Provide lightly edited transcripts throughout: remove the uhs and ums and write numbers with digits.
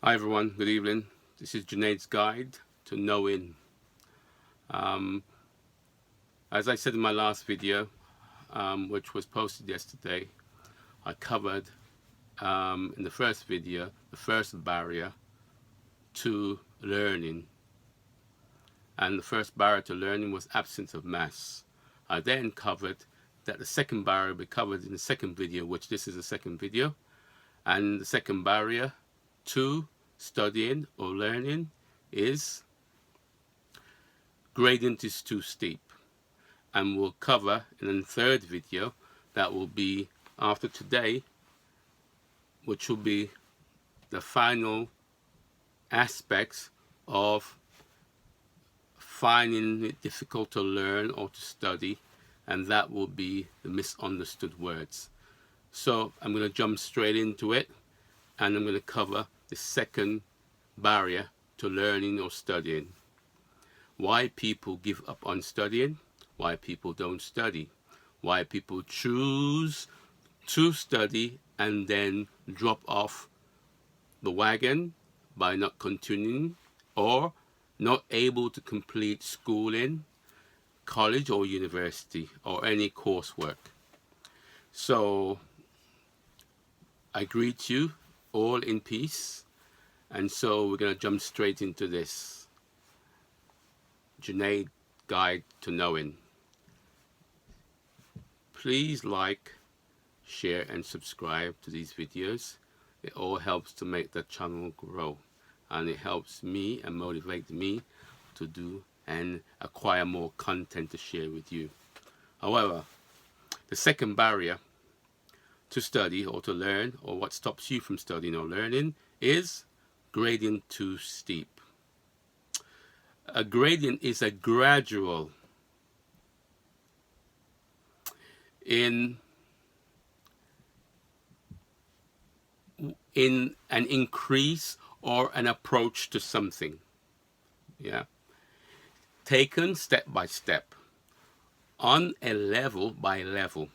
Hi everyone, good evening. This is Junaid's Guide to Knowing. As I said in my last video, which was posted yesterday, I covered in the first video the first barrier to learning. And the first barrier to learning was absence of mass. I then covered that the second barrier we covered in the second video, which this is the second video. And the second barrier to studying or learning is gradient is too steep. And we'll cover in the third video that will be after today, which will be the final aspects of finding it difficult to learn or to study, and that will be the misunderstood words. So I'm going to jump straight into it, and I'm going to cover the second barrier to learning or studying. Why people give up on studying, why people don't study, why people choose to study and then drop off the wagon by not continuing or not able to complete schooling, college or university or any coursework. So I greet you all in peace, and so we're going to jump straight into this Junaid Guide to Knowing. Please like, share and subscribe to these videos. It all helps to make the channel grow, and it helps me and motivate me to do and acquire more content to share with you. However, the second barrier to study or to learn, or what stops you from studying or learning, is gradient too steep. A gradient is a gradual in an increase or an approach to something, taken step by step, on a level by level,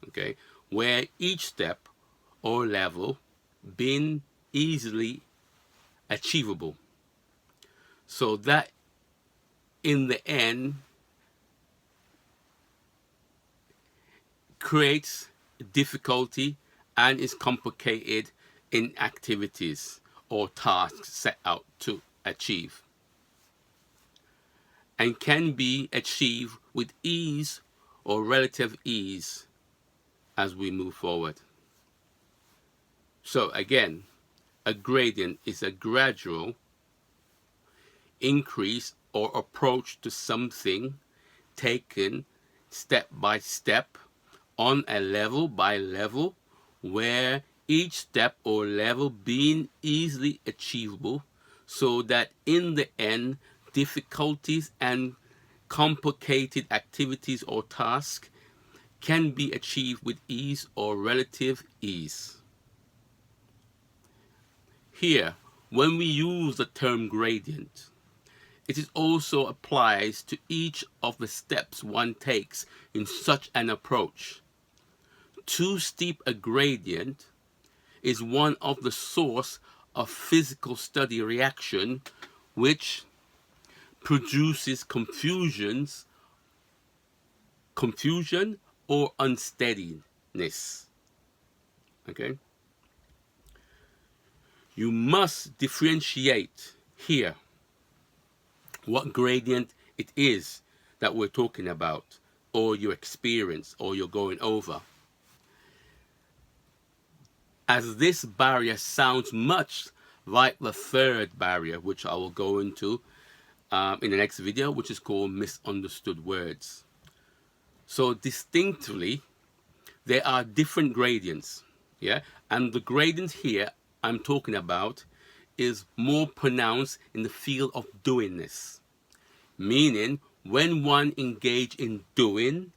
okay, where each step or level being easily achievable, so that in the end creates difficulty and is complicated in activities or tasks set out to achieve, and can be achieved with ease or relative ease as we move forward. So again, a gradient is a gradual increase or approach to something taken step by step, on a level by level, where each step or level being easily achievable, so that in the end difficulties and complicated activities or tasks can be achieved with ease or relative ease. Here, when we use the term gradient, it is also applies to each of the steps one takes in such an approach. Too steep a gradient is one of the source of physical study reaction, which produces confusion or unsteadiness. Okay? You must differentiate here what gradient it is that we're talking about, or your experience, or you're going over. As this barrier sounds much like the third barrier, which I will go into in the next video, which is called misunderstood words. So distinctly, there are different gradients, and the gradient here I'm talking about is more pronounced in the field of doingness, meaning when one engage in doing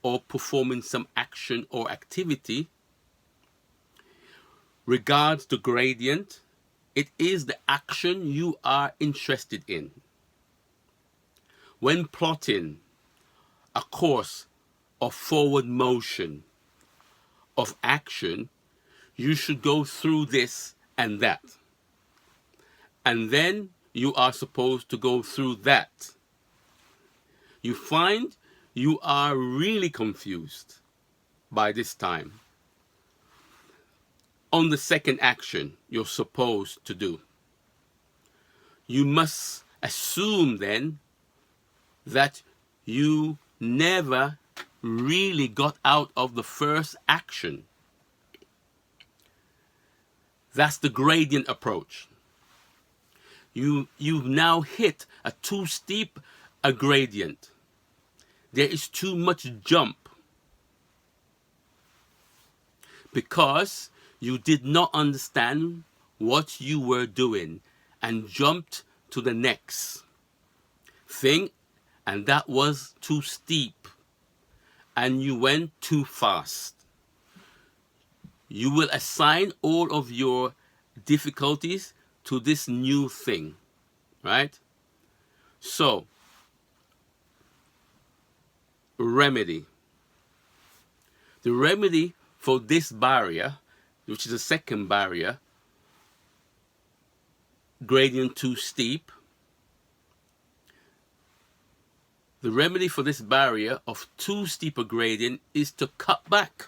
or performing some action or activity, regards the gradient, it is the action you are interested in. When plotting a course of forward motion of action, you should go through this and that. and then you are supposed to go through that. You find you are really confused by this time on the second action you're supposed to do. You must assume then that you never really got out of the first action. That's the gradient approach. You've now hit a too steep a gradient. There is too much jump because you did not understand what you were doing and jumped to the next thing, and that was too steep and you went too fast. You will assign all of your difficulties to this new thing, right? So, remedy. The remedy for this barrier, which is the second barrier, gradient too steep. The remedy for this barrier of too steep a gradient is to cut back.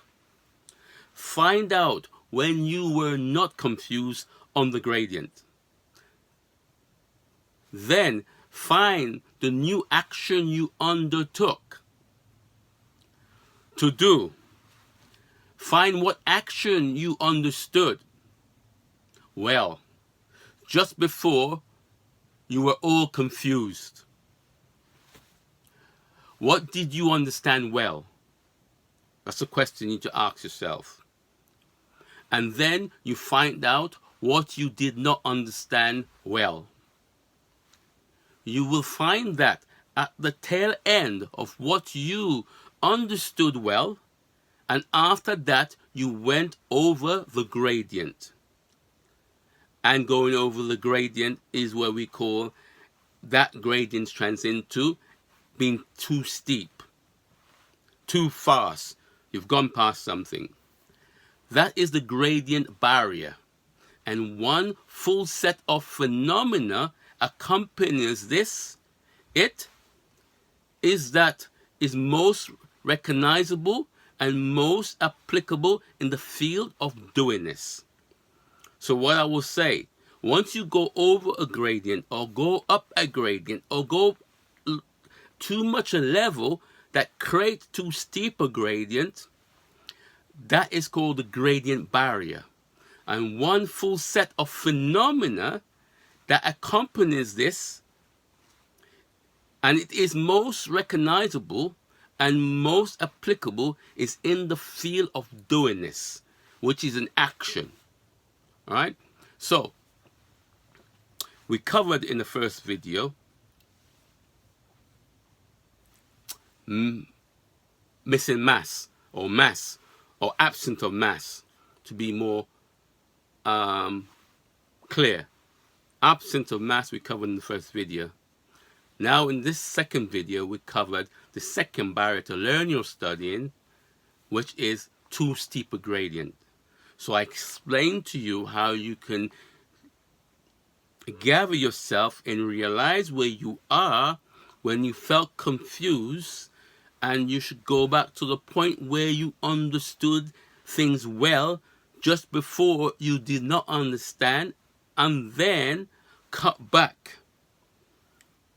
Find out when you were not confused on the gradient. Then find the new action you undertook to do. Find what action you understood well just before you were all confused. What did you understand well? That's a question you need to ask yourself. And then you find out what you did not understand well. You will find that at the tail end of what you understood well, and after that you went over the gradient. And going over the gradient is what we call that gradient trends into being too steep, too fast. You've gone past something. That is the gradient barrier. And one full set of phenomena accompanies this. It is that is most recognizable and most applicable in the field of doingness. So what I will say, once you go over a gradient or go up a gradient or go too much a level that creates too steep a gradient, that is called the gradient barrier. And one full set of phenomena that accompanies this, and it is most recognizable and most applicable, is in the field of doingness, which is an action. All right? So, we covered in the first video missing mass or absence of mass, to be more clear. Absence of mass we covered in the first video. Now in this second video we covered the second barrier to learning or studying, which is too steep a gradient. So I explained to you how you can gather yourself and realize where you are when you felt confused, and you should go back to the point where you understood things well just before you did not understand, and then cut back.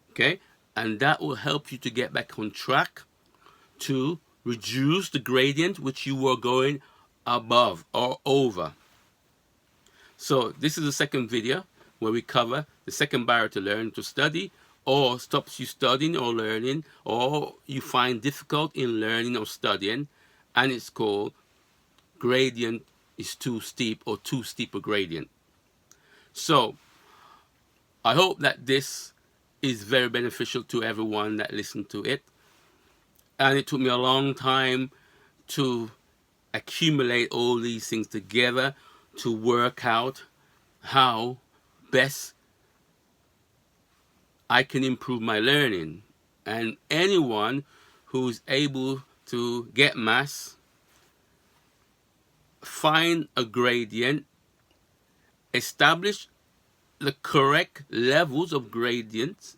Okay? And that will help you to get back on track to reduce the gradient which you were going above or over. So this is the second video where we cover the second barrier to learn to study, or stops you studying or learning, or you find difficult in learning or studying, and it's called gradient is too steep or too steep a gradient. So I hope that this is very beneficial to everyone that listened to it. And it took me a long time to accumulate all these things together to work out how best I can improve my learning. And anyone who's able to get mass, find a gradient, establish the correct levels of gradients.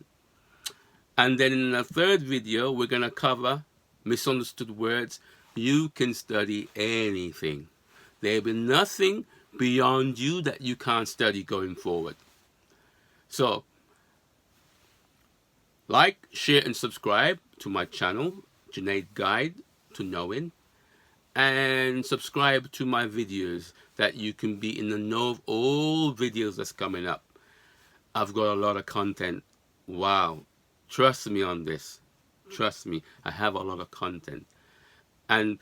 And then in the third video, we're going to cover misunderstood words. You can study anything. There'll be nothing beyond you that you can't study going forward. So, like, share, and subscribe to my channel, Junaid Guide to Knowing. And subscribe to my videos that you can be in the know of all videos that's coming up. I've got a lot of content. Wow. Trust me on this. Trust me. I have a lot of content. And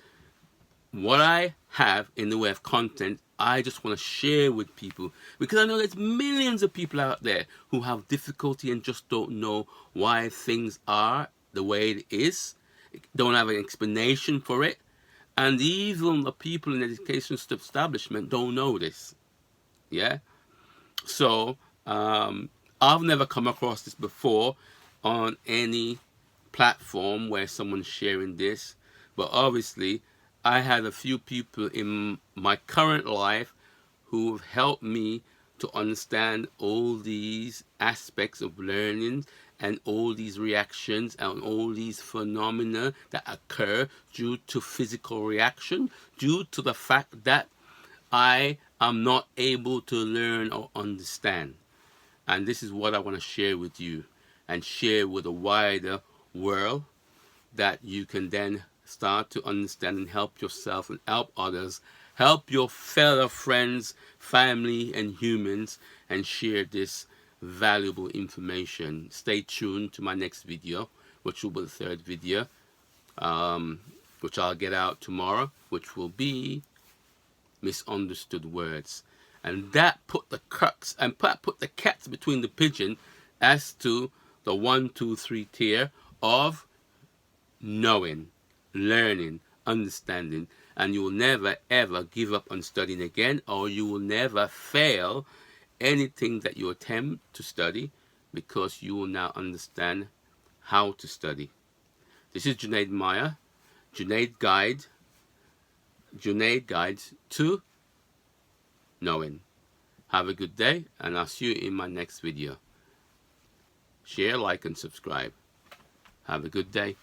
what I have in the way of content, I just want to share with people, because I know there's millions of people out there who have difficulty and just don't know why things are the way it is, don't have an explanation for it. And even the people in the education establishment don't know this. Yeah? So, I've never come across this before on any platform where someone's sharing this. But obviously, I had a few people in my current life who have helped me to understand all these aspects of learning and all these reactions and all these phenomena that occur due to physical reaction, due to the fact that I am not able to learn or understand. And this is what I want to share with you and share with a wider world, that you can then start to understand and help yourself and help others, help your fellow friends, family, and humans, and share this valuable information. Stay tuned to my next video, which will be the third video, which I'll get out tomorrow, which will be misunderstood words. And that put the crux and put the cats between the pigeon as to the 1, 2, 3 tier of knowing, learning, understanding. And you will never ever give up on studying again, or you will never fail anything that you attempt to study, because you will now understand how to study. This is Junaid Maya, Junaid Guides to Knowing. Have a good day, and I'll see you in my next video. Share, like, and subscribe. Have a good day.